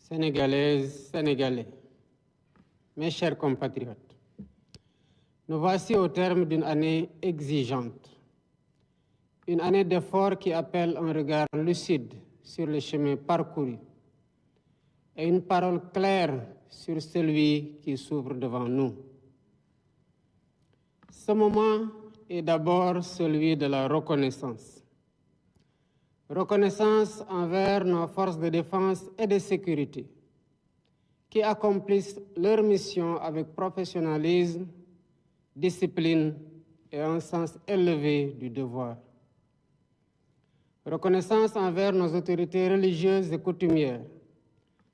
Sénégalaises, Sénégalais, mes chers compatriotes, nous voici au terme d'une année exigeante, une année d'efforts qui appelle un regard lucide sur le chemin parcouru et une parole claire sur celui qui s'ouvre devant nous. Ce moment est d'abord celui de la reconnaissance. Reconnaissance envers nos forces de défense et de sécurité qui accomplissent leur mission avec professionnalisme, discipline et un sens élevé du devoir. Reconnaissance envers nos autorités religieuses et coutumières,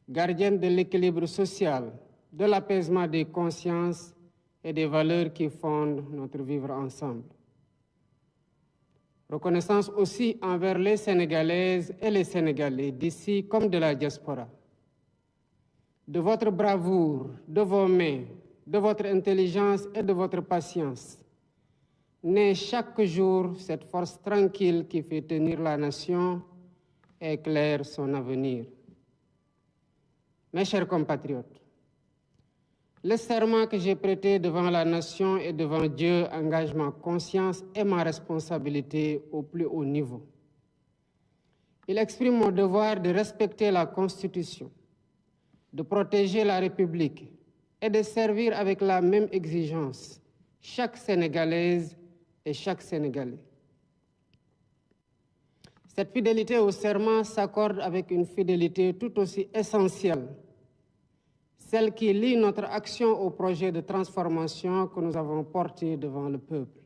gardiennes de l'équilibre social, de l'apaisement des consciences et des valeurs qui fondent notre vivre ensemble. Reconnaissance aussi envers les Sénégalaises et les Sénégalais d'ici comme de la diaspora. De votre bravoure, de vos mains, de votre intelligence et de votre patience, naît chaque jour cette force tranquille qui fait tenir la nation et éclaire son avenir. Mes chers compatriotes, le serment que j'ai prêté devant la nation et devant Dieu engage ma conscience et ma responsabilité au plus haut niveau. Il exprime mon devoir de respecter la Constitution, de protéger la République et de servir avec la même exigence chaque Sénégalaise et chaque Sénégalais. Cette fidélité au serment s'accorde avec une fidélité tout aussi essentielle, celle qui lie notre action au projet de transformation que nous avons porté devant le peuple.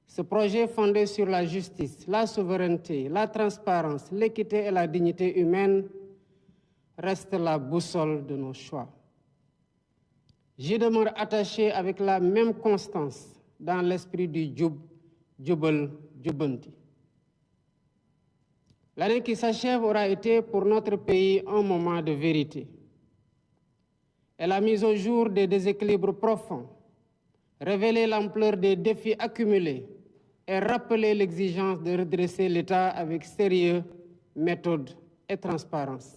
Ce projet fondé sur la justice, la souveraineté, la transparence, l'équité et la dignité humaine reste la boussole de nos choix. J'y demeure attaché avec la même constance dans l'esprit du Djoub, Djoubal, Djoubanti. L'année qui s'achève aura été pour notre pays un moment de vérité. Elle a mis au jour des déséquilibres profonds, révélé l'ampleur des défis accumulés et rappelé l'exigence de redresser l'État avec sérieux, méthode et transparence.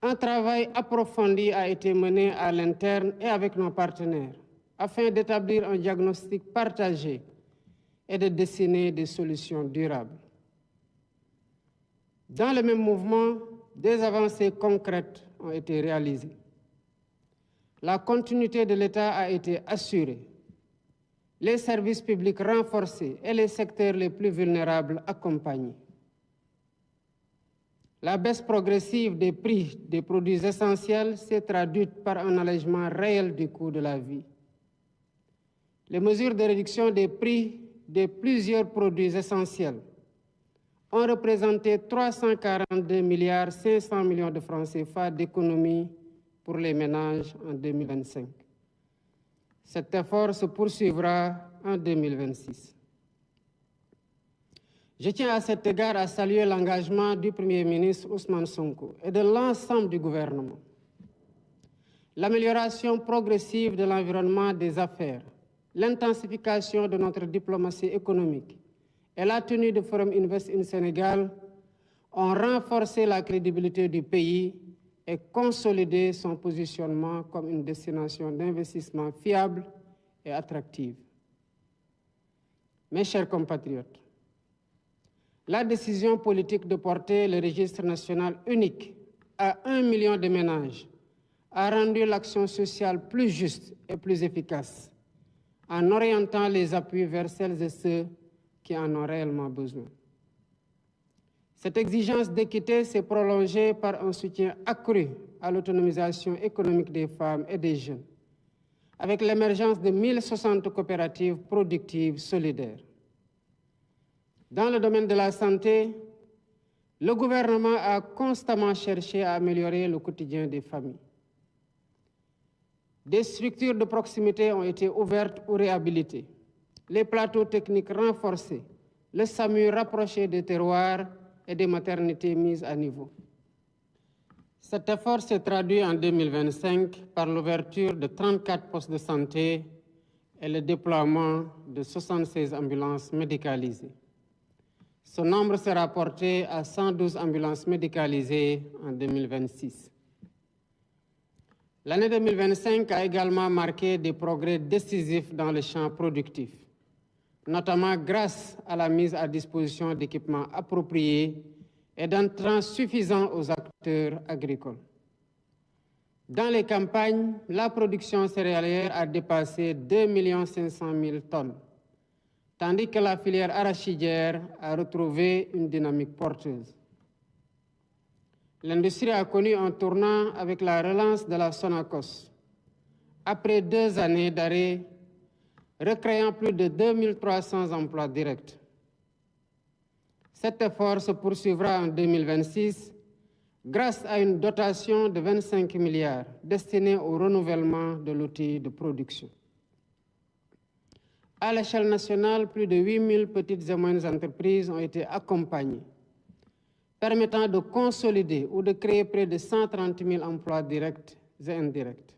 Un travail approfondi a été mené à l'interne et avec nos partenaires afin d'établir un diagnostic partagé et de dessiner des solutions durables. Dans le même mouvement, des avancées concrètes ont été réalisées. La continuité de l'État a été assurée, les services publics renforcés et les secteurs les plus vulnérables accompagnés. La baisse progressive des prix des produits essentiels s'est traduite par un allègement réel du coût de la vie. Les mesures de réduction des prix de plusieurs produits essentiels ont représenté 342,5 milliards de francs CFA d'économies pour les ménages en 2025. Cet effort se poursuivra en 2026. Je tiens à cet égard à saluer l'engagement du Premier ministre Ousmane Sonko et de l'ensemble du gouvernement. L'amélioration progressive de l'environnement des affaires, l'intensification de notre diplomatie économique et la tenue du Forum Invest in Sénégal ont renforcé la crédibilité du pays et consolidé son positionnement comme une destination d'investissement fiable et attractive. Mes chers compatriotes, la décision politique de porter le registre national unique à 1 million de ménages a rendu l'action sociale plus juste et plus efficace en orientant les appuis vers celles et ceux qui en ont réellement besoin. Cette exigence d'équité s'est prolongée par un soutien accru à l'autonomisation économique des femmes et des jeunes, avec l'émergence de 1060 coopératives productives solidaires. Dans le domaine de la santé, le gouvernement a constamment cherché à améliorer le quotidien des familles. Des structures de proximité ont été ouvertes ou réhabilitées, les plateaux techniques renforcés, le SAMU rapproché des terroirs et des maternités mises à niveau. Cet effort s'est traduit en 2025 par l'ouverture de 34 postes de santé et le déploiement de 76 ambulances médicalisées. Son nombre sera porté à 112 ambulances médicalisées en 2026. L'année 2025 a également marqué des progrès décisifs dans le champ productif, notamment grâce à la mise à disposition d'équipements appropriés et d'entrants suffisants aux acteurs agricoles. Dans les campagnes, la production céréalière a dépassé 2 500 000 tonnes, tandis que la filière arachidière a retrouvé une dynamique porteuse. L'industrie a connu un tournant avec la relance de la Sonacos, après 2 années d'arrêt, recréant plus de 2300 emplois directs. Cet effort se poursuivra en 2026 grâce à une dotation de 25 milliards destinée au renouvellement de l'outil de production. À l'échelle nationale, plus de 8000 petites et moyennes entreprises ont été accompagnées, permettant de consolider ou de créer près de 130 000 emplois directs et indirects.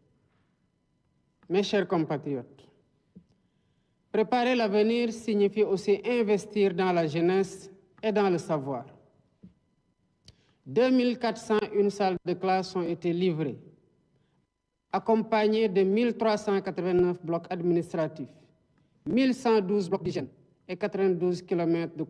Mes chers compatriotes, préparer l'avenir signifie aussi investir dans la jeunesse et dans le savoir. 2401 salles de classe ont été livrées, accompagnées de 1389 blocs administratifs, 1112 blocs d'hygiène et 92 km de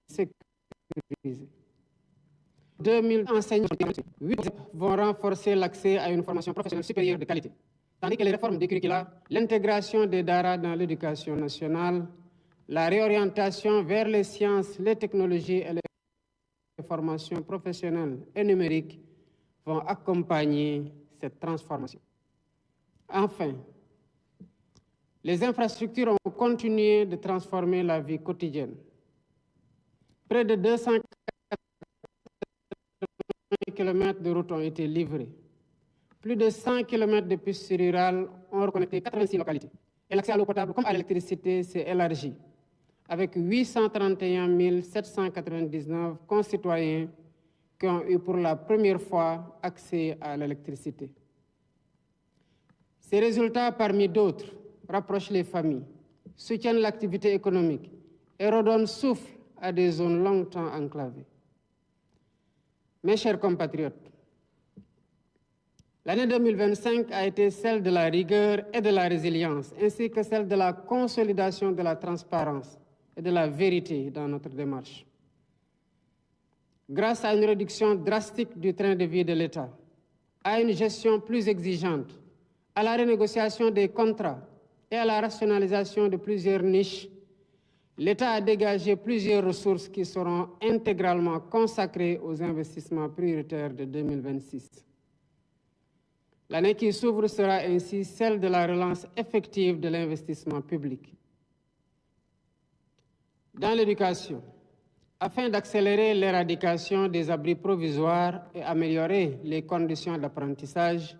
sécurisés. 2000 enseignants, 8 vont renforcer l'accès à une formation professionnelle supérieure de qualité. Tandis que les réformes des curricula, l'intégration des DARA dans l'éducation nationale, la réorientation vers les sciences, les technologies et les formations professionnelles et numériques vont accompagner cette transformation. Enfin, les infrastructures ont continué de transformer la vie quotidienne. Près de 280 km de routes ont été livrés. Plus de 100 km de pistes rurales ont reconnecté 86 localités. Et l'accès à l'eau potable comme à l'électricité s'est élargi, avec 831 799 concitoyens qui ont eu pour la première fois accès à l'électricité. Ces résultats, parmi d'autres, rapprochent les familles, soutiennent l'activité économique et redonnent souffle à des zones longtemps enclavées. Mes chers compatriotes, l'année 2025 a été celle de la rigueur et de la résilience, ainsi que celle de la consolidation de la transparence et de la vérité dans notre démarche. Grâce à une réduction drastique du train de vie de l'État, à une gestion plus exigeante, à la renégociation des contrats et à la rationalisation de plusieurs niches, l'État a dégagé plusieurs ressources qui seront intégralement consacrées aux investissements prioritaires de 2026. L'année qui s'ouvre sera ainsi celle de la relance effective de l'investissement public. Dans l'éducation, afin d'accélérer l'éradication des abris provisoires et améliorer les conditions d'apprentissage,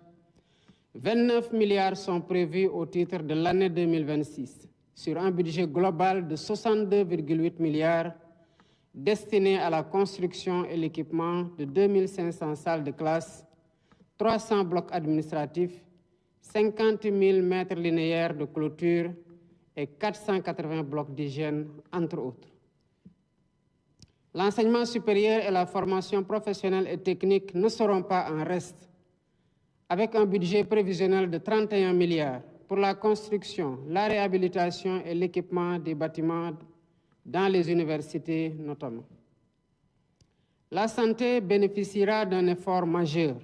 29 milliards sont prévus au titre de l'année 2026, sur un budget global de 62,8 milliards destiné à la construction et l'équipement de 2500 salles de classe, 300 blocs administratifs, 50 000 mètres linéaires de clôture et 480 blocs d'hygiène, entre autres. L'enseignement supérieur et la formation professionnelle et technique ne seront pas en reste, avec un budget prévisionnel de 31 milliards pour la construction, la réhabilitation et l'équipement des bâtiments dans les universités notamment. La santé bénéficiera d'un effort majeur,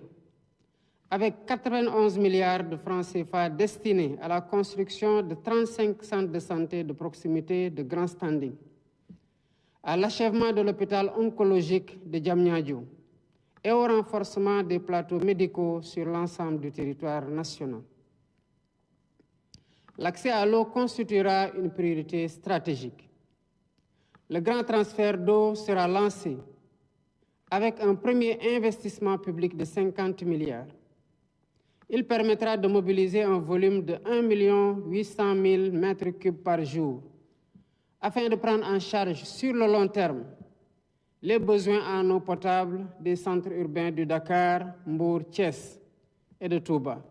avec 91 milliards de francs CFA destinés à la construction de 35 centres de santé de proximité de grand standing, à l'achèvement de l'hôpital oncologique de Diamniadio et au renforcement des plateaux médicaux sur l'ensemble du territoire national. L'accès à l'eau constituera une priorité stratégique. Le grand transfert d'eau sera lancé avec un premier investissement public de 50 milliards. Il permettra de mobiliser un volume de 1 800 000 mètres cubes par jour, afin de prendre en charge sur le long terme les besoins en eau potable des centres urbains du Dakar, Mbour, Thiès et de Touba,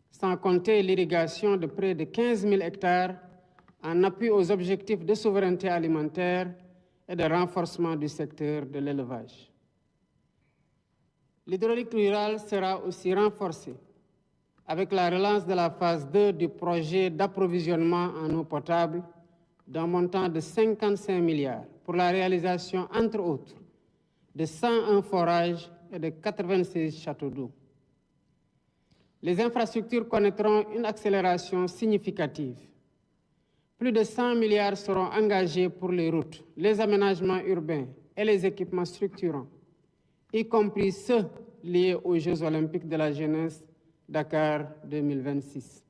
sans compter l'irrigation de près de 15 000 hectares en appui aux objectifs de souveraineté alimentaire et de renforcement du secteur de l'élevage. L'hydraulique rurale sera aussi renforcée avec la relance de la phase 2 du projet d'approvisionnement en eau potable d'un montant de 55 milliards pour la réalisation, entre autres, de 101 forages et de 96 châteaux d'eau. Les infrastructures connaîtront une accélération significative. Plus de 100 milliards seront engagés pour les routes, les aménagements urbains et les équipements structurants, y compris ceux liés aux Jeux olympiques de la jeunesse Dakar 2026.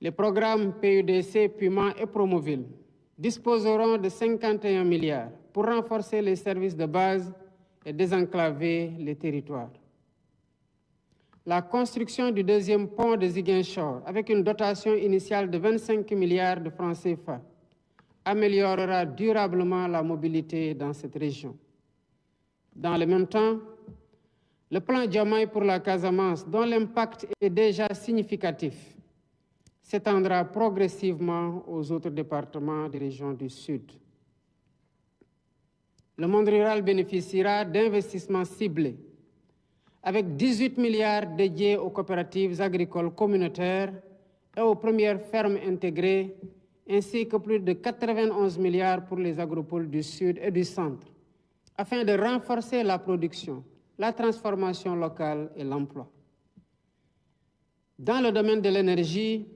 Les programmes PUDC, Puma et Promoville disposeront de 51 milliards pour renforcer les services de base et désenclaver les territoires. La construction du deuxième pont de Ziguinchor, avec une dotation initiale de 25 milliards de francs CFA, améliorera durablement la mobilité dans cette région. Dans le même temps, le plan Diomaye pour la Casamance, dont l'impact est déjà significatif, s'étendra progressivement aux autres départements des régions du Sud. Le monde rural bénéficiera d'investissements ciblés, avec 18 milliards dédiés aux coopératives agricoles communautaires et aux premières fermes intégrées, ainsi que plus de 91 milliards pour les agropoles du Sud et du Centre, afin de renforcer la production, la transformation locale et l'emploi. Dans le domaine de l'énergie,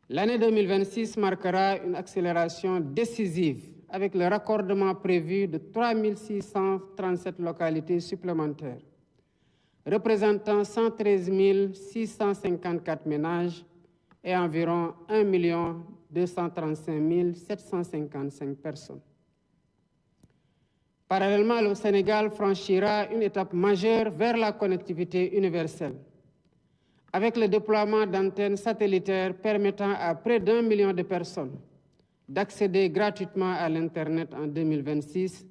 l'année 2026 marquera une accélération décisive avec le raccordement prévu de 3 637 localités supplémentaires, représentant 113 654 ménages et environ 1 235 755 personnes. Parallèlement, le Sénégal franchira une étape majeure vers la connectivité universelle, avec le déploiement d'antennes satellitaires permettant à près d'1 million de personnes d'accéder gratuitement à l'Internet en 2026,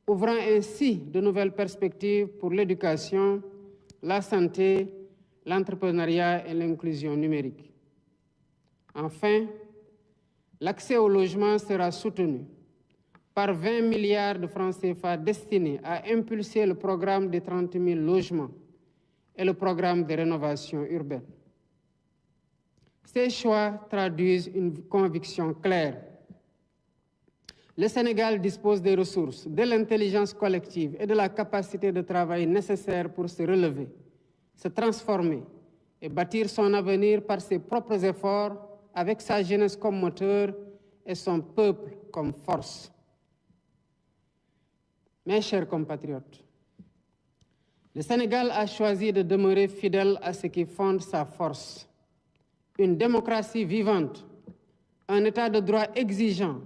ouvrant ainsi de nouvelles perspectives pour l'éducation, la santé, l'entrepreneuriat et l'inclusion numérique. Enfin, l'accès au logement sera soutenu par 20 milliards de francs CFA destinés à impulser le programme des 30 000 logements et le programme de rénovation urbaine. Ces choix traduisent une conviction claire. Le Sénégal dispose des ressources, de l'intelligence collective et de la capacité de travail nécessaires pour se relever, se transformer et bâtir son avenir par ses propres efforts, avec sa jeunesse comme moteur et son peuple comme force. Mes chers compatriotes, le Sénégal a choisi de demeurer fidèle à ce qui fonde sa force. Une démocratie vivante, un état de droit exigeant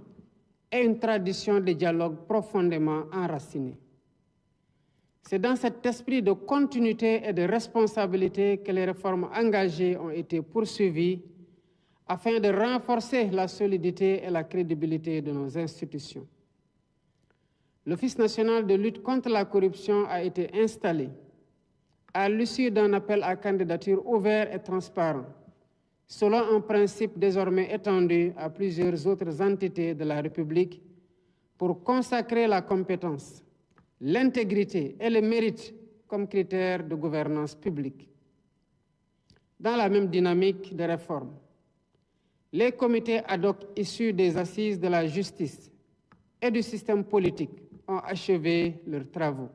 et une tradition de dialogue profondément enracinée. C'est dans cet esprit de continuité et de responsabilité que les réformes engagées ont été poursuivies afin de renforcer la solidité et la crédibilité de nos institutions. L'Office national de lutte contre la corruption a été installé à l'issue d'un appel à candidature ouvert et transparent, selon un principe désormais étendu à plusieurs autres entités de la République, pour consacrer la compétence, l'intégrité et le mérite comme critères de gouvernance publique. Dans la même dynamique de réforme, les comités ad hoc issus des assises de la justice et du système politique ont achevé leurs travaux.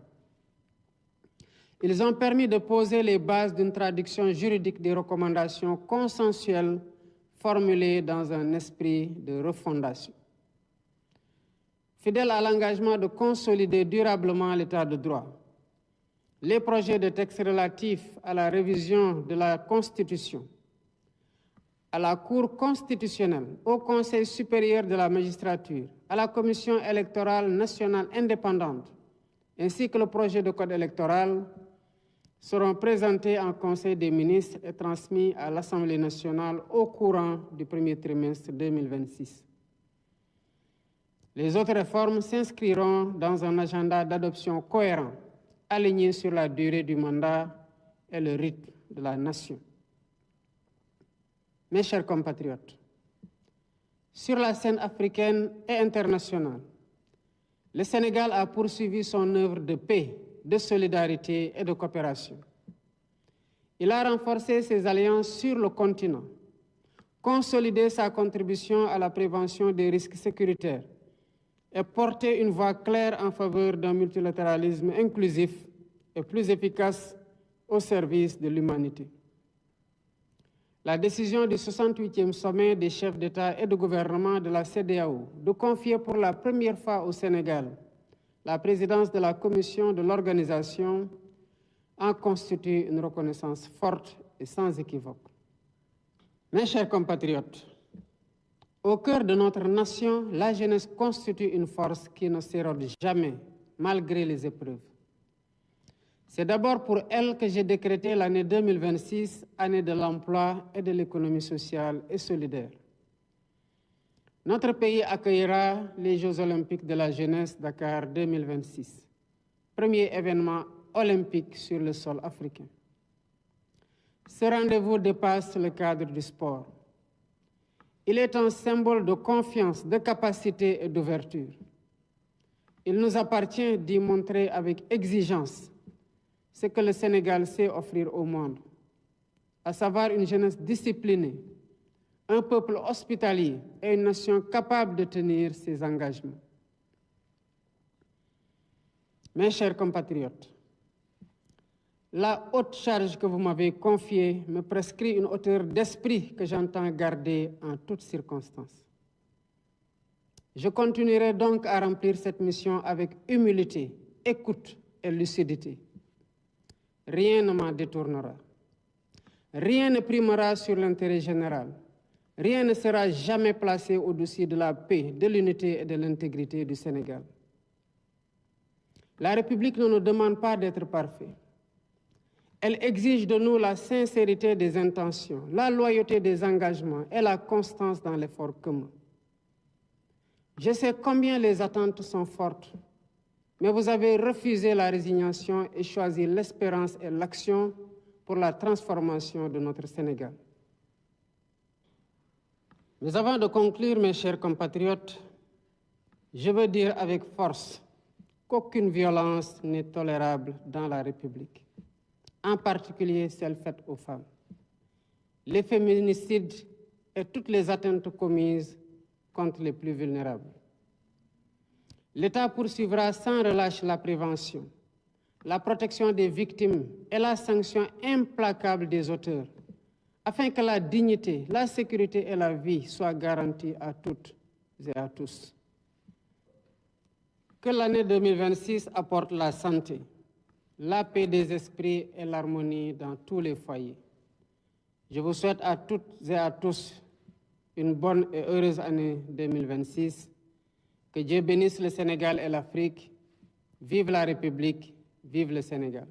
Ils ont permis de poser les bases d'une traduction juridique des recommandations consensuelles formulées dans un esprit de refondation. Fidèle à l'engagement de consolider durablement l'état de droit, les projets de textes relatifs à la révision de la Constitution, à la Cour constitutionnelle, au Conseil supérieur de la magistrature, à la Commission électorale nationale indépendante, ainsi que le projet de code électoral, seront présentés en Conseil des ministres et transmis à l'Assemblée nationale au courant du premier trimestre 2026. Les autres réformes s'inscriront dans un agenda d'adoption cohérent, aligné sur la durée du mandat et le rythme de la nation. Mes chers compatriotes, sur la scène africaine et internationale, le Sénégal a poursuivi son œuvre de paix, de solidarité et de coopération. Il a renforcé ses alliances sur le continent, consolidé sa contribution à la prévention des risques sécuritaires et porté une voix claire en faveur d'un multilatéralisme inclusif et plus efficace au service de l'humanité. La décision du 68e sommet des chefs d'État et de gouvernement de la CEDEAO de confier pour la première fois au Sénégal la présidence de la commission de l'organisation en constitue une reconnaissance forte et sans équivoque. Mes chers compatriotes, au cœur de notre nation, la jeunesse constitue une force qui ne s'érode jamais, malgré les épreuves. C'est d'abord pour elle que j'ai décrété l'année 2026, année de l'emploi et de l'économie sociale et solidaire. Notre pays accueillera les Jeux olympiques de la jeunesse Dakar 2026, premier événement olympique sur le sol africain. Ce rendez-vous dépasse le cadre du sport. Il est un symbole de confiance, de capacité et d'ouverture. Il nous appartient d'y montrer avec exigence ce que le Sénégal sait offrir au monde, à savoir une jeunesse disciplinée, un peuple hospitalier et une nation capable de tenir ses engagements. Mes chers compatriotes, la haute charge que vous m'avez confiée me prescrit une hauteur d'esprit que j'entends garder en toutes circonstances. Je continuerai donc à remplir cette mission avec humilité, écoute et lucidité. Rien ne m'en détournera. Rien ne primera sur l'intérêt général. Rien ne sera jamais placé au-dessus de la paix, de l'unité et de l'intégrité du Sénégal. La République ne nous demande pas d'être parfaits. Elle exige de nous la sincérité des intentions, la loyauté des engagements et la constance dans l'effort commun. Je sais combien les attentes sont fortes, mais vous avez refusé la résignation et choisi l'espérance et l'action pour la transformation de notre Sénégal. Mais avant de conclure, mes chers compatriotes, je veux dire avec force qu'aucune violence n'est tolérable dans la République, en particulier celle faite aux femmes. Les féminicides et toutes les atteintes commises contre les plus vulnérables. L'État poursuivra sans relâche la prévention, la protection des victimes et la sanction implacable des auteurs, afin que la dignité, la sécurité et la vie soient garanties à toutes et à tous. Que l'année 2026 apporte la santé, la paix des esprits et l'harmonie dans tous les foyers. Je vous souhaite à toutes et à tous une bonne et heureuse année 2026. Que Dieu bénisse le Sénégal et l'Afrique. Vive la République, vive le Sénégal.